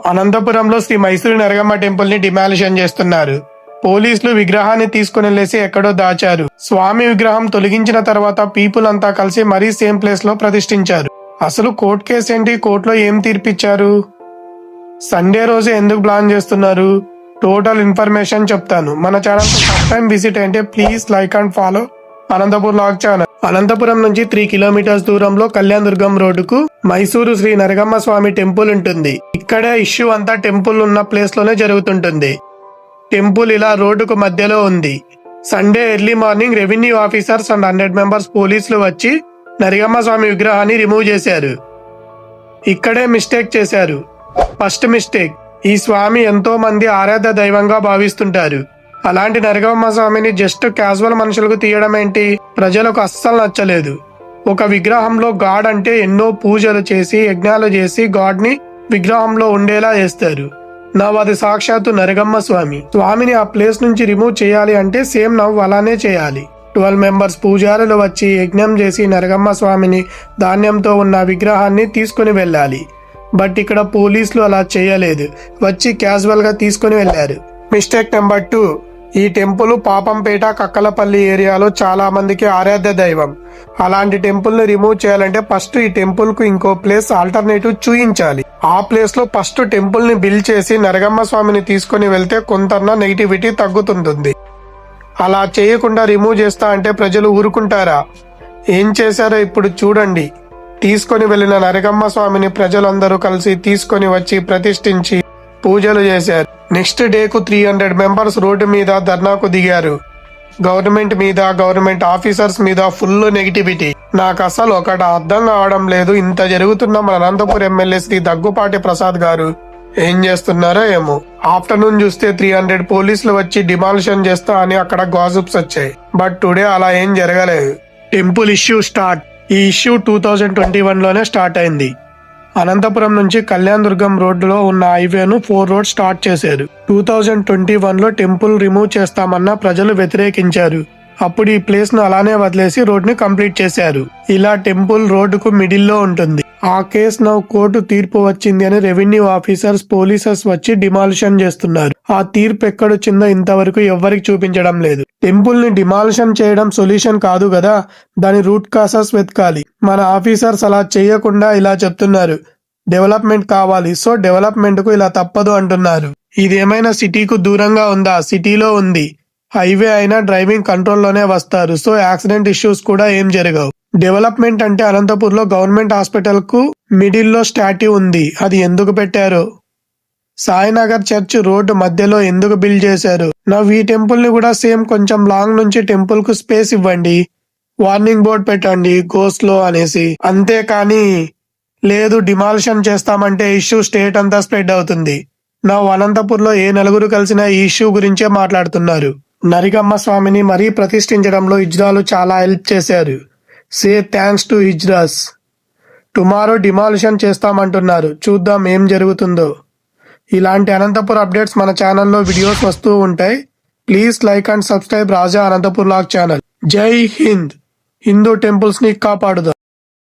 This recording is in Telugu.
అనంతపురంలో శ్రీ మైసూరు నరగమ్మ టెంపుల్ ని డిమాలిషన్ చేస్తున్నారు. పోలీసులు విగ్రహాన్ని తీసుకుని వెళ్లేసి ఎక్కడో దాచారు. స్వామి విగ్రహం తొలగించిన తర్వాత పీపుల్ అంతా కలిసి మరీ సేమ్ ప్లేస్ లో ప్రతిష్ఠించారు. అసలు కోర్టు కేసు ఏంటి? కోర్టులో ఏం తీర్పిచ్చారు? సండే రోజే ఎందుకు ప్లాన్ చేస్తున్నారు? టోటల్ ఇన్ఫర్మేషన్ చెప్తాను. మన ఛానల్ ఫస్ట్ టైం విజిట్ అంటే please like and follow Anantapur log channel. Anantapuram నుంచి 3 కిలోమీటర్స్ దూరంలో కళ్యాణ్ దుర్గం రోడ్డుకు మైసూరు శ్రీ నరగమ్మ స్వామి టెంపుల్ ఉంటుంది. ఇక్కడే ఇష్యూ అంతా టెంపుల్ ఉన్న ప్లేస్ లోనే జరుగుతుంటుంది. టెంపుల్ ఇలా రోడ్డుకు మధ్యలో ఉంది. Sunday early morning revenue officers and 100 members పోలీసులు వచ్చి నరగమ్మ స్వామి విగ్రహాన్ని రిమూవ్ చేశారు. ఇక్కడే మిస్టేక్ చేశారు. ఫస్ట్ మిస్టేక్, ఈ స్వామి ఎంతో మంది ఆరాధ్య దైవంగా భావిస్తుంటారు. అలాంటి నరగమ్మ స్వామిని జస్ట్ క్యాజువల్ మనుషులకు తీయడం ఏంటి? ప్రజలకు అస్సలు నచ్చలేదు. ఒక విగ్రహంలో గాడ్ అంటే ఎన్నో పూజలు చేసి యజ్ఞాలు చేసి గాడ్ ని విగ్రహంలో ఉండేలా చేస్తారు. అది సాక్షాత్తు నరగమ్మ స్వామిని ఆ ప్లేస్ నుంచి రిమూవ్ చేయాలి అంటే సేమ్ అలానే చేయాలి. 12 మెంబర్స్ పూజారులు వచ్చి యజ్ఞం చేసి నరగమ్మ స్వామిని ధాన్యంతో ఉన్న విగ్రహాన్ని తీసుకుని వెళ్ళాలి. బట్ ఇక్కడ పోలీసులు అలా చేయలేదు. వచ్చి క్యాజువల్ గా తీసుకుని వెళ్లారు. మిస్టేక్ నెంబర్ 2, ఈ టెంపుల్ పాపంపేట కక్కలపల్లి ఏరియాలో చాలా మందికి ఆరాధ్య దైవం. అలాంటి టెంపుల్ ని రిమూవ్ చేయాలంటే ఫస్ట్ ఈ టెంపుల్ కు ఇంకో ప్లేస్ ఆల్టర్నేటివ్ చూయించాలి. ఆ ప్లేస్ లో ఫస్ట్ టెంపుల్ ని బిల్డ్ చేసి నరగమ్మ స్వామిని తీసుకుని వెళ్తే కొంతన్నా నెగిటివిటీ తగ్గుతుంటుంది. అలా చేయకుండా రిమూవ్ చేస్తా అంటే ప్రజలు ఊరుకుంటారా? ఏం చేశారో ఇప్పుడు చూడండి. తీసుకొని వెళ్లిన నరగమ్మ స్వామిని ప్రజలందరూ కలిసి తీసుకొని వచ్చి ప్రతిష్ఠించి పూజలు చేశారు. నెక్స్ట్ డేకు 300 మెంబర్స్ రోడ్డు మీద ధర్నాకు దిగారు. గవర్నమెంట్ మీద, గవర్నమెంట్ ఆఫీసర్స్ మీద ఫుల్ నెగిటివిటీ. నాకు అసలు ఒకటి అర్థం కావడం లేదు. ఇంత జరుగుతున్న మన అనంతపూర్ ఎమ్మెల్యే శ్రీ దగ్గుపాటి ప్రసాద్ గారు ఏం చేస్తున్నారో ఏమో. ఆఫ్టర్నూన్ చూస్తే 300 పోలీసులు వచ్చి డిమాలిషన్ చేస్తా అని అక్కడ గాసిప్స్ వచ్చాయి. బట్ టుడే అలా ఏం జరగలేదు. Temple issue start. ఈ ఇష్యూ 2021లోనే స్టార్ట్ అయింది. అనంతపురం నుంచి కళ్యాణ్ దుర్గం రోడ్డులో ఉన్న హైవేను 4 రోడ్ స్టార్ట్ చేశారు. 2021లో టెంపుల్ రిమూవ్ చేస్తామన్నా ప్రజలు వ్యతిరేకించారు. అప్పుడు ఈ ప్లేస్ ను అలానే వదిలేసి రోడ్ ని కంప్లీట్ చేశారు. ఇలా టెంపుల్ రోడ్డుకు మిడిల్ లో ఉంటుంది. ఆ కేసు కోర్టు తీర్పు వచ్చింది అని రెవెన్యూ ఆఫీసర్స్, పోలీసర్స్ వచ్చి డిమాలిషన్ చేస్తున్నారు. ఆ తీర్పు ఎక్కడొచ్చిందో ఇంతవరకు ఎవ్వరికి చూపించడం లేదు. టెంపుల్ ని డిమాలిషన్ చేయడం సొల్యూషన్ కాదు కదా, దాని రూట్ కాసెస్ వెతకాలి. మన ఆఫీసర్స్ అలా చేయకుండా ఇలా చెప్తున్నారు, డెవలప్మెంట్ కావాలి, సో డెవలప్మెంట్ కు ఇలా తప్పదు అంటున్నారు. ఇదేమైనా సిటీకు దూరంగా ఉందా? సిటీలో ఉంది. హైవే అయినా డ్రైవింగ్ కంట్రోల్లోనే వస్తారు. సో యాక్సిడెంట్ ఇష్యూస్ కూడా ఏం జరగవు. డెవలప్మెంట్ అంటే అనంతపూర్ లో గవర్నమెంట్ హాస్పిటల్ కు మిడిల్ లో స్టాట్యూ ఉంది. అది ఎందుకు పెట్టారు? సాయినగర్ చర్చ్ రోడ్డు మధ్యలో ఎందుకు బిల్డ్ చేశారు? ఈ టెంపుల్ ని కూడా సేమ్ కొంచెం లాంగ్ నుంచి టెంపుల్ కు స్పేస్ ఇవ్వండి. వార్నింగ్ బోర్డ్ పెట్టండి గో స్లో అనేసి. అంతేకాని లేదు డిమాలిషన్ చేస్తామంటే ఇష్యూ స్టేట్ అంతా స్ప్రెడ్ అవుతుంది. అనంతపూర్ లో ఏ నలుగురు కలిసిన ఈ ఇష్యూ గురించే మాట్లాడుతున్నారు. నరగమ్మ స్వామిని మరీ ప్రతిష్ఠించడంలో హిజ్రాలు చాలా హెల్ప్ చేశారు. సే థ్యాంక్స్ టు హిజ్రాస్. టుమారో డిమాలిషన్ చేస్తామంటున్నారు. చూద్దాం ఏం జరుగుతుందో. ఇలాంటి అనంతపూర్ అప్డేట్స్ మన ఛానల్లో వీడియోస్ వస్తూ ఉంటాయి. Please like and subscribe Raja Anantapur log channel. Jai Hind. Hindu temples ని కాపాడుదాం.